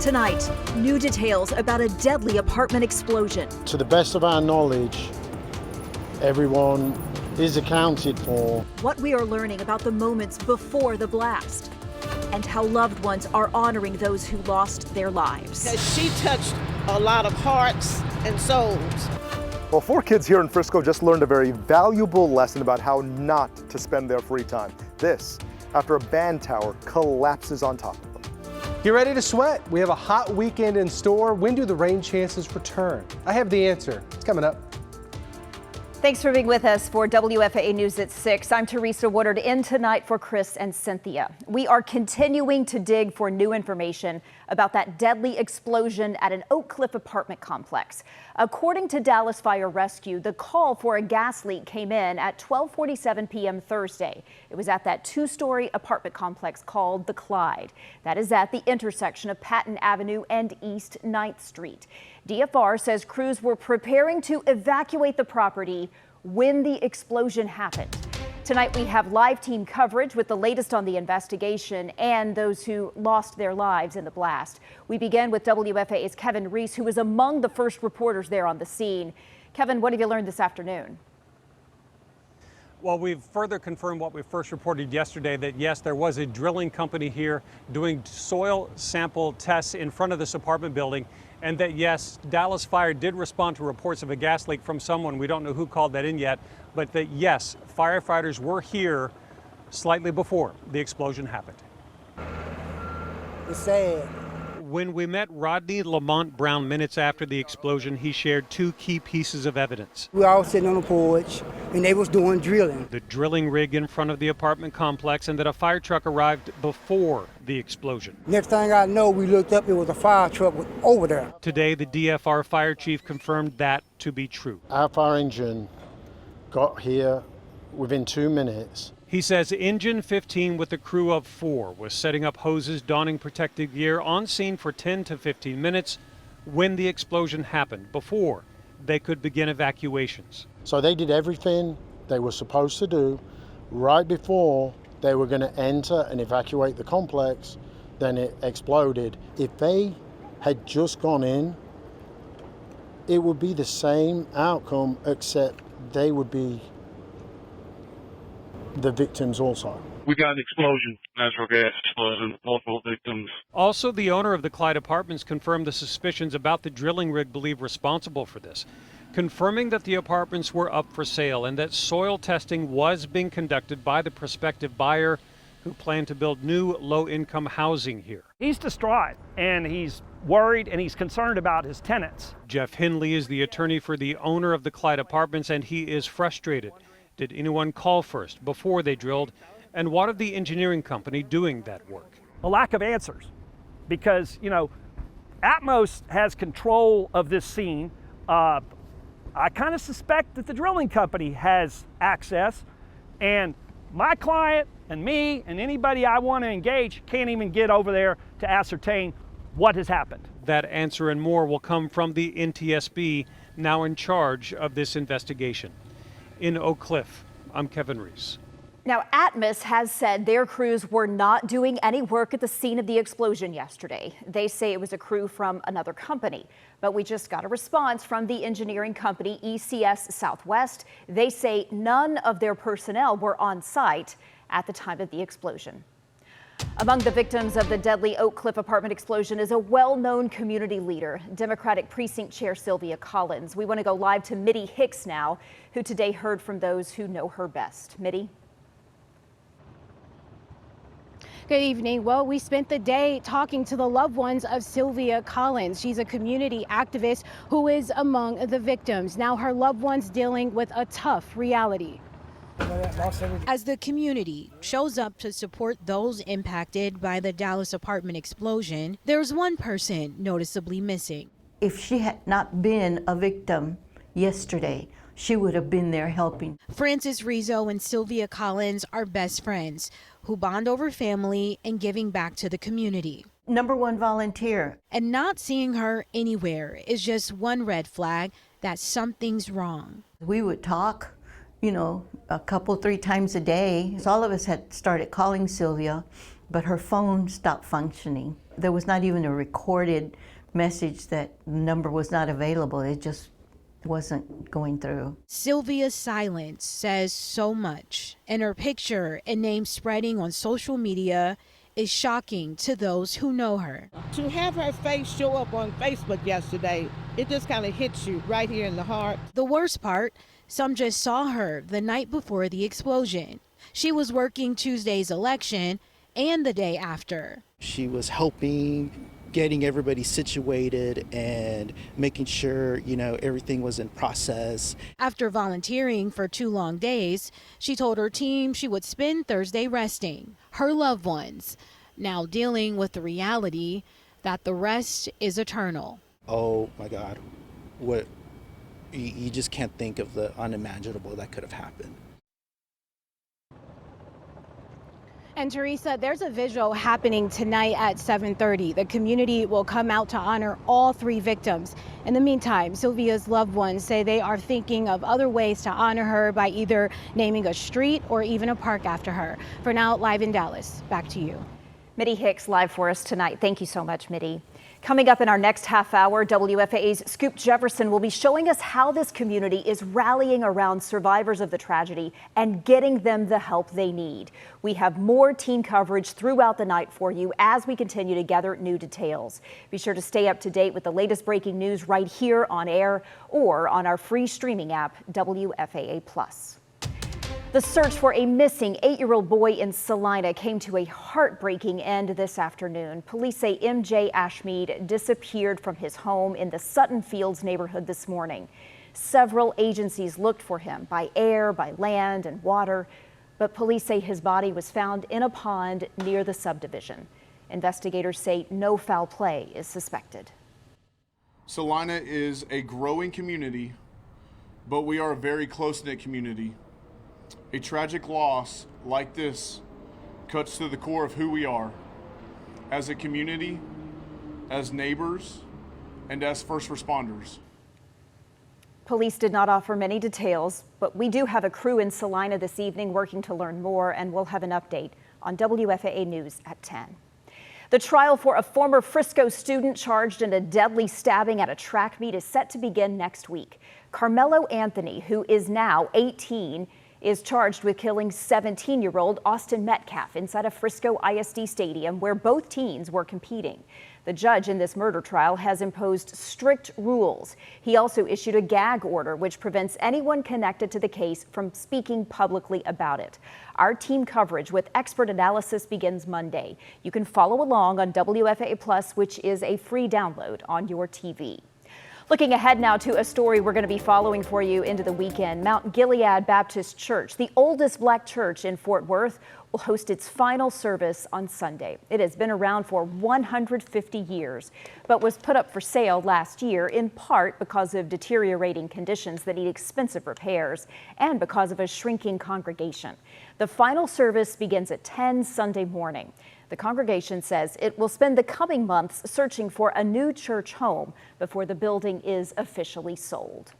Tonight, new details about a deadly apartment explosion. To the best of our knowledge, everyone is accounted for. What we are learning about the moments before the blast, and how loved ones are honoring those who lost their lives. She touched a lot of hearts and souls. Well, 4 kids here in Frisco just learned a very valuable lesson about how not to spend their free time. This, after a band tower collapses on top of them. Get ready to sweat. We have a hot weekend in store. When do the rain chances return? I have the answer. It's coming up. Thanks for being with us for WFAA News at 6. I'm Teresa Woodard, in tonight for Chris and Cynthia. We are continuing to dig for new information about that deadly explosion at an Oak Cliff apartment complex. According to Dallas Fire Rescue, the call for a gas leak came in at 12:47 p.m. Thursday. It was at that 2-story apartment complex called the Clyde. That is at the intersection of Patton Avenue and East 9th Street. DFR says crews were preparing to evacuate the property when the explosion happened. Tonight we have live team coverage with the latest on the investigation and those who lost their lives in the blast. We begin with WFAA's Kevin Reese, who was among the first reporters there on the scene. Kevin, what have you learned this afternoon? Well, we've further confirmed what we first reported yesterday, that yes, there was a drilling company here doing soil sample tests in front of this apartment building, and that yes, Dallas Fire did respond to reports of a gas leak from someone. We don't know who called that in yet, but that yes, firefighters were here slightly before the explosion happened. It's sad. When we met Rodney Lamont Brown minutes after the explosion, he shared 2 key pieces of evidence. We all sitting on the porch, and they was doing drilling. The drilling rig in front of the apartment complex, and that a fire truck arrived before the explosion. Next thing I know, we looked up, it was a fire truck over there. Today, the DFR fire chief confirmed that to be true. Our fire engine got here within 2 minutes. He says engine 15 with a crew of 4 was setting up hoses, donning protective gear on scene for 10 to 15 minutes when the explosion happened, before they could begin evacuations. So they did everything they were supposed to do right before they were going to enter and evacuate the complex. Then it exploded. If they had just gone in, it would be the same outcome, except they would be the victims also. We got an explosion, natural gas explosion, multiple victims. Also, the owner of the Clyde Apartments confirmed the suspicions about the drilling rig believed responsible for this, confirming that the apartments were up for sale and that soil testing was being conducted by the prospective buyer who planned to build new low-income housing here. He's distraught, and he's worried, and he's concerned about his tenants. Jeff Hinley is the attorney for the owner of the Clyde Apartments, and he is frustrated. Did anyone call first before they drilled? And what of the engineering company doing that work? A lack of answers, because, Atmos has control of this scene. I kind of suspect that the drilling company has access, and my client and me and anybody I want to engage can't even get over there to ascertain what has happened. That answer and more will come from the NTSB, now in charge of this investigation. In Oak Cliff, I'm Kevin Reese. Now, Atmos has said their crews were not doing any work at the scene of the explosion yesterday. They say it was a crew from another company, but we just got a response from the engineering company ECS Southwest. They say none of their personnel were on site at the time of the explosion. Among the victims of the deadly Oak Cliff apartment explosion is a well-known community leader, Democratic Precinct Chair Sylvia Collins. We want to go live to Mitty Hicks now, who today heard from those who know her best. Mitty? Good evening. Well, we spent the day talking to the loved ones of Sylvia Collins. She's a community activist who is among the victims. Now her loved ones dealing with a tough reality. As the community shows up to support those impacted by the Dallas apartment explosion, there's one person noticeably missing. If she had not been a victim yesterday, she would have been there helping. Francis Rizzo and Sylvia Collins are best friends who bond over family and giving back to the community. #1 volunteer. And not seeing her anywhere is just one red flag that something's wrong. We would talk, a couple, 3 times a day. All of us had started calling Sylvia but her phone stopped functioning. There was not even a recorded message that the number was not available. It just wasn't going through. Sylvia's silence says so much, and her picture and name spreading on social media is shocking to those who know her. To have her face show up on Facebook yesterday, it just kind of hits you right here in the heart. The worst part, some just saw her the night before the explosion. She was working Tuesday's election and the day after. She was helping, getting everybody situated and making sure, everything was in process. After volunteering for 2 long days, she told her team she would spend Thursday resting. Her loved ones now dealing with the reality that the rest is eternal. Oh my God, you just can't think of the unimaginable that could have happened. And Teresa, there's a vigil happening tonight at 7:30. The community will come out to honor all 3 victims. In the meantime, Sylvia's loved ones say they are thinking of other ways to honor her by either naming a street or even a park after her. For now, live in Dallas, back to you. Mitty Hicks live for us tonight. Thank you so much, Mitty. Coming up in our next half hour, WFAA's Scoop Jefferson will be showing us how this community is rallying around survivors of the tragedy and getting them the help they need. We have more team coverage throughout the night for you as we continue to gather new details. Be sure to stay up to date with the latest breaking news right here on air or on our free streaming app, WFAA+. The search for a missing 8-year-old boy in Salina came to a heartbreaking end this afternoon. Police say MJ Ashmead disappeared from his home in the Sutton Fields neighborhood this morning. Several agencies looked for him by air, by land, and water, but police say his body was found in a pond near the subdivision. Investigators say no foul play is suspected. Salina is a growing community, but we are a very close-knit community. A tragic loss like this cuts to the core of who we are as a community, as neighbors, and as first responders. Police did not offer many details, but we do have a crew in Salina this evening working to learn more, and we'll have an update on WFAA News at 10. The trial for a former Frisco student charged in a deadly stabbing at a track meet is set to begin next week. Carmelo Anthony, who is now 18, is charged with killing 17-year-old Austin Metcalf inside a Frisco ISD stadium where both teens were competing. The judge in this murder trial has imposed strict rules. He also issued a gag order which prevents anyone connected to the case from speaking publicly about it. Our team coverage with expert analysis begins Monday. You can follow along on WFAA+, which is a free download on your TV. Looking ahead now to a story we're going to be following for you into the weekend. Mount Gilead Baptist Church, the oldest black church in Fort Worth, will host its final service on Sunday. It has been around for 150 years, but was put up for sale last year in part because of deteriorating conditions that need expensive repairs and because of a shrinking congregation. The final service begins at 10 Sunday morning. The congregation says it will spend the coming months searching for a new church home before the building is officially sold.